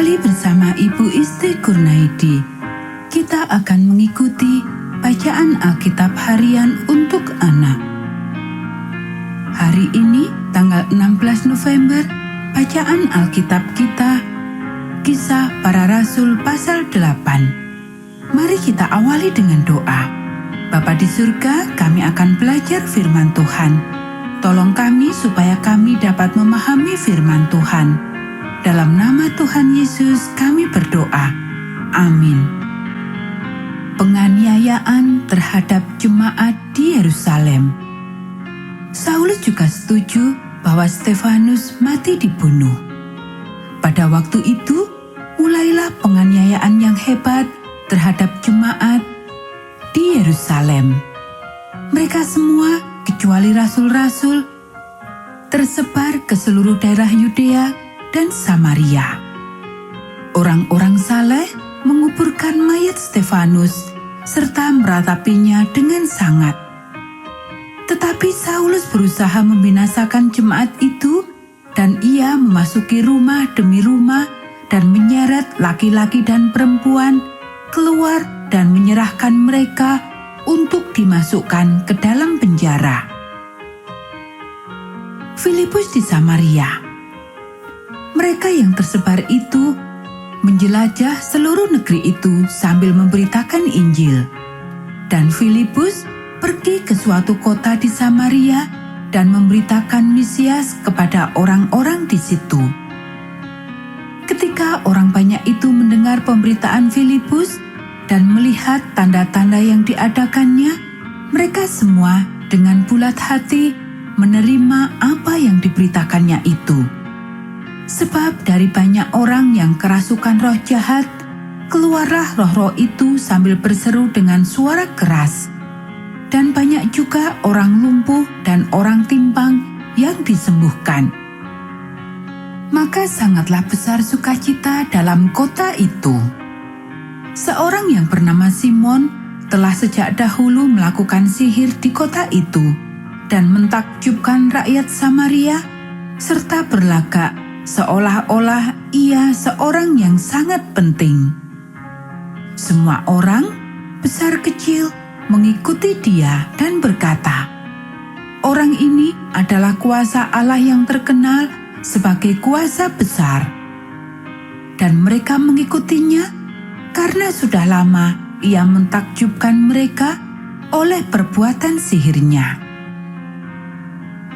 Kembali bersama Ibu Isti Kurnaidi, kita akan mengikuti bacaan Alkitab harian untuk anak. Hari ini, tanggal 16 November, bacaan Alkitab kita, Kisah Para Rasul pasal 8. Mari kita awali dengan doa. Bapa di surga, kami akan belajar firman Tuhan. Tolong kami supaya kami dapat memahami firman Tuhan. Dalam nama Tuhan Yesus kami berdoa. Amin. Penganiayaan terhadap jemaat di Yerusalem. Saulus juga setuju bahwa Stefanus mati dibunuh. Pada waktu itu, mulailah penganiayaan yang hebat terhadap jemaat di Yerusalem. Mereka semua, kecuali rasul-rasul, tersebar ke seluruh daerah Yudea dan Samaria. Orang-orang saleh menguburkan mayat Stefanus serta meratapinya dengan sangat. Tetapi Saulus berusaha membinasakan jemaat itu, dan ia memasuki rumah demi rumah dan menyeret laki-laki dan perempuan keluar dan menyerahkan mereka untuk dimasukkan ke dalam penjara. Filipus di Samaria. Mereka yang tersebar itu menjelajah seluruh negeri itu sambil memberitakan Injil. Dan Filipus pergi ke suatu kota di Samaria dan memberitakan Mesias kepada orang-orang di situ. Ketika orang banyak itu mendengar pemberitaan Filipus dan melihat tanda-tanda yang diadakannya, mereka semua dengan bulat hati menerima apa yang diberitakannya itu. Sebab dari banyak orang yang kerasukan roh jahat, keluarlah roh-roh itu sambil berseru dengan suara keras. Dan banyak juga orang lumpuh dan orang timpang yang disembuhkan. Maka sangatlah besar sukacita dalam kota itu. Seorang yang bernama Simon telah sejak dahulu melakukan sihir di kota itu dan mentakjubkan rakyat Samaria, serta berlagak seolah-olah ia seorang yang sangat penting. Semua orang, besar kecil, mengikuti dia dan berkata, "Orang ini adalah kuasa Allah yang terkenal sebagai kuasa besar." Dan mereka mengikutinya karena sudah lama ia mentakjubkan mereka oleh perbuatan sihirnya.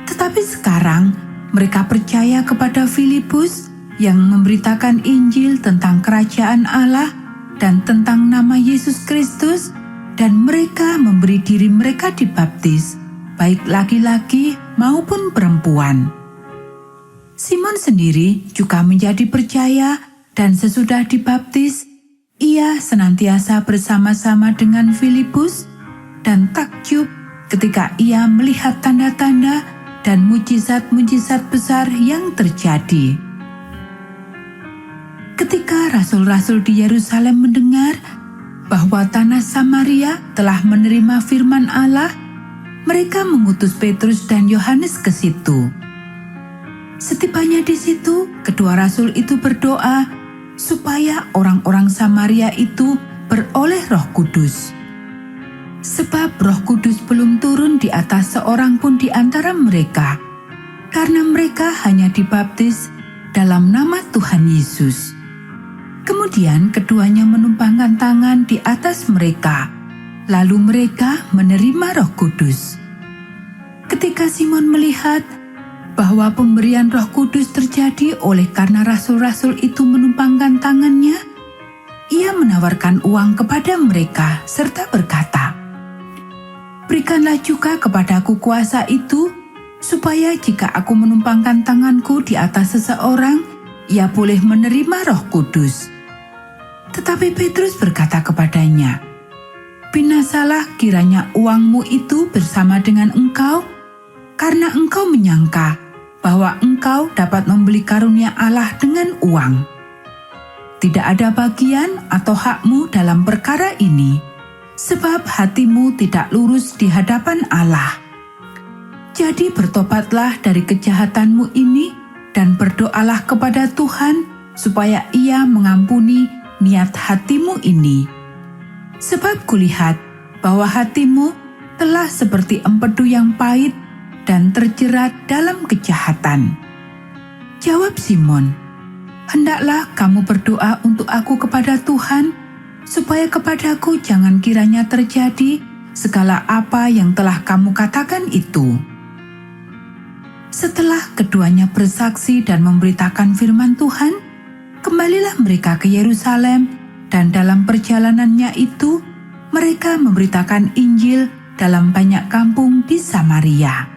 Tetapi sekarang mereka percaya kepada Filipus yang memberitakan Injil tentang kerajaan Allah dan tentang nama Yesus Kristus, dan mereka memberi diri mereka dibaptis, baik laki-laki maupun perempuan. Simon sendiri juga menjadi percaya, dan sesudah dibaptis, ia senantiasa bersama-sama dengan Filipus dan takjub ketika ia melihat tanda-tanda dan mujizat-mujizat besar yang terjadi. Ketika rasul-rasul di Yerusalem mendengar bahwa tanah Samaria telah menerima firman Allah, mereka mengutus Petrus dan Yohanes ke situ. Setibanya di situ, kedua rasul itu berdoa supaya orang-orang Samaria itu beroleh Roh Kudus. Sebab Roh Kudus belum turun di atas seorang pun di antara mereka, karena mereka hanya dibaptis dalam nama Tuhan Yesus. Kemudian keduanya menumpangkan tangan di atas mereka, lalu mereka menerima Roh Kudus. Ketika Simon melihat bahwa pemberian Roh Kudus terjadi oleh karena rasul-rasul itu menumpangkan tangannya, ia menawarkan uang kepada mereka serta berkata, "Berikanlah juga kepadaku kuasa itu, supaya jika aku menumpangkan tanganku di atas seseorang, ia boleh menerima Roh Kudus." Tetapi Petrus berkata kepadanya, "Binasalah kiranya uangmu itu bersama dengan engkau, karena engkau menyangka bahwa engkau dapat membeli karunia Allah dengan uang. Tidak ada bagian atau hakmu dalam perkara ini, sebab hatimu tidak lurus di hadapan Allah. Jadi bertobatlah dari kejahatanmu ini dan berdoalah kepada Tuhan supaya Ia mengampuni niat hatimu ini. Sebab kulihat bahwa hatimu telah seperti empedu yang pahit dan terjerat dalam kejahatan." Jawab Simon, "Hendaklah kamu berdoa untuk aku kepada Tuhan, supaya kepadaku jangan kiranya terjadi segala apa yang telah kamu katakan itu." Setelah keduanya bersaksi dan memberitakan firman Tuhan, kembalilah mereka ke Yerusalem, dan dalam perjalanannya itu, mereka memberitakan Injil dalam banyak kampung di Samaria.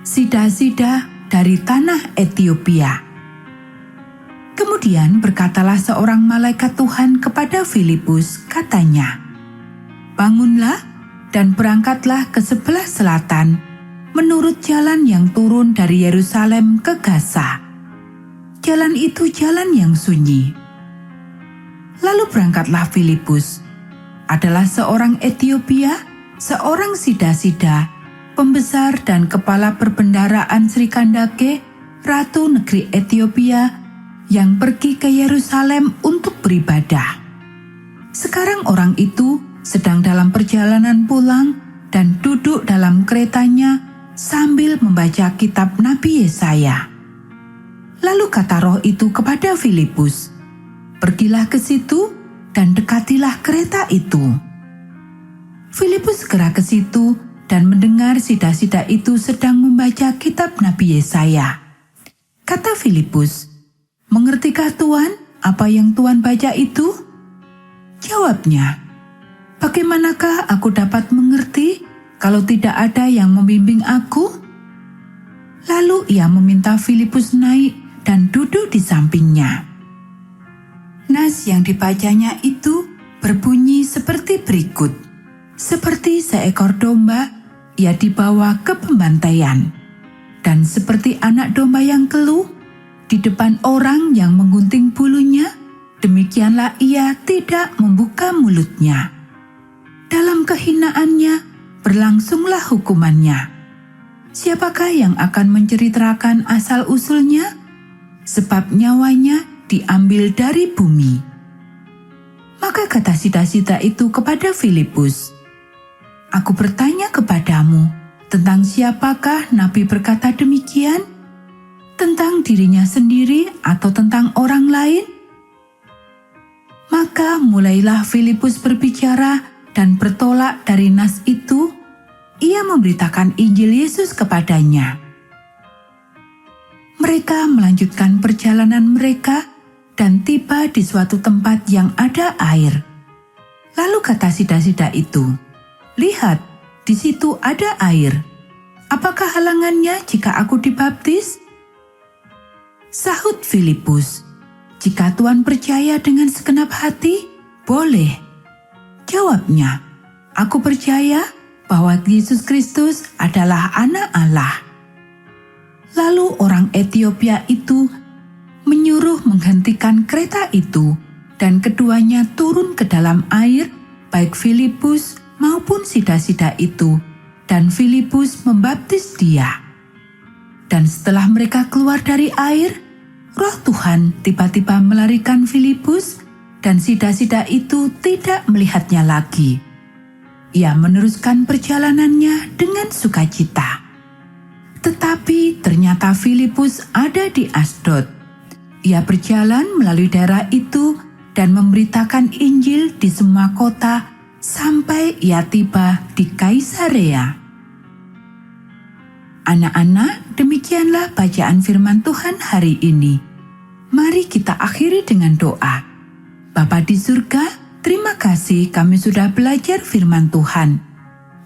Sida-sida dari tanah Etiopia. Kemudian berkatalah seorang malaikat Tuhan kepada Filipus, katanya, "Bangunlah dan berangkatlah ke sebelah selatan, menurut jalan yang turun dari Yerusalem ke Gaza. Jalan itu jalan yang sunyi." Lalu berangkatlah Filipus, adalah seorang Etiopia, seorang sida-sida, pembesar dan kepala perbendaraan Sri Kandake, ratu negeri Etiopia, yang pergi ke Yerusalem untuk beribadah. Sekarang orang itu sedang dalam perjalanan pulang dan duduk dalam keretanya sambil membaca kitab Nabi Yesaya. Lalu kata roh itu kepada Filipus, "Pergilah ke situ dan dekatilah kereta itu." Filipus segera ke situ dan mendengar sida-sida itu sedang membaca kitab Nabi Yesaya. Kata Filipus, "Mengertikah Tuan apa yang Tuan baca itu?" Jawabnya, "Bagaimanakah aku dapat mengerti kalau tidak ada yang membimbing aku?" Lalu ia meminta Filipus naik dan duduk di sampingnya. Nas yang dibacanya itu berbunyi seperti berikut. Seperti seekor domba, ia dibawa ke pembantaian. Dan seperti anak domba yang keluh di depan orang yang menggunting bulunya, demikianlah ia tidak membuka mulutnya. Dalam kehinaannya berlangsunglah hukumannya. Siapakah yang akan menceritakan asal-usulnya? Sebab nyawanya diambil dari bumi. Maka kata sida-sida itu kepada Filipus, "Aku bertanya kepadamu, tentang siapakah Nabi berkata demikian? Tentang dirinya sendiri atau tentang orang lain?" Maka mulailah Filipus berbicara dan bertolak dari nas itu. Ia memberitakan Injil Yesus kepadanya. Mereka melanjutkan perjalanan mereka dan tiba di suatu tempat yang ada air. Lalu kata sida-sida itu, "Lihat, di situ ada air. Apakah halangannya jika aku dibaptis?" Sahut Filipus, "Jika Tuan percaya dengan segenap hati, boleh." Jawabnya, "Aku percaya bahwa Yesus Kristus adalah Anak Allah." Lalu orang Etiopia itu menyuruh menghentikan kereta itu, dan keduanya turun ke dalam air, baik Filipus maupun sida-sida itu, dan Filipus membaptis dia. Dan setelah mereka keluar dari air, Roh Tuhan tiba-tiba melarikan Filipus, dan sida-sida itu tidak melihatnya lagi. Ia meneruskan perjalanannya dengan sukacita. Tetapi ternyata Filipus ada di Asdod. Ia berjalan melalui daerah itu dan memberitakan Injil di semua kota sampai ia tiba di Kaisarea. Anak-anak, demikianlah bacaan firman Tuhan hari ini. Mari kita akhiri dengan doa. Bapa di surga, terima kasih kami sudah belajar firman Tuhan.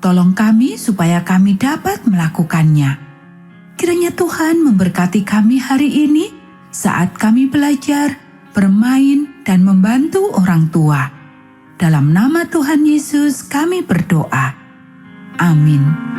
Tolong kami supaya kami dapat melakukannya. Kiranya Tuhan memberkati kami hari ini saat kami belajar, bermain, dan membantu orang tua. Dalam nama Tuhan Yesus kami berdoa. Amin.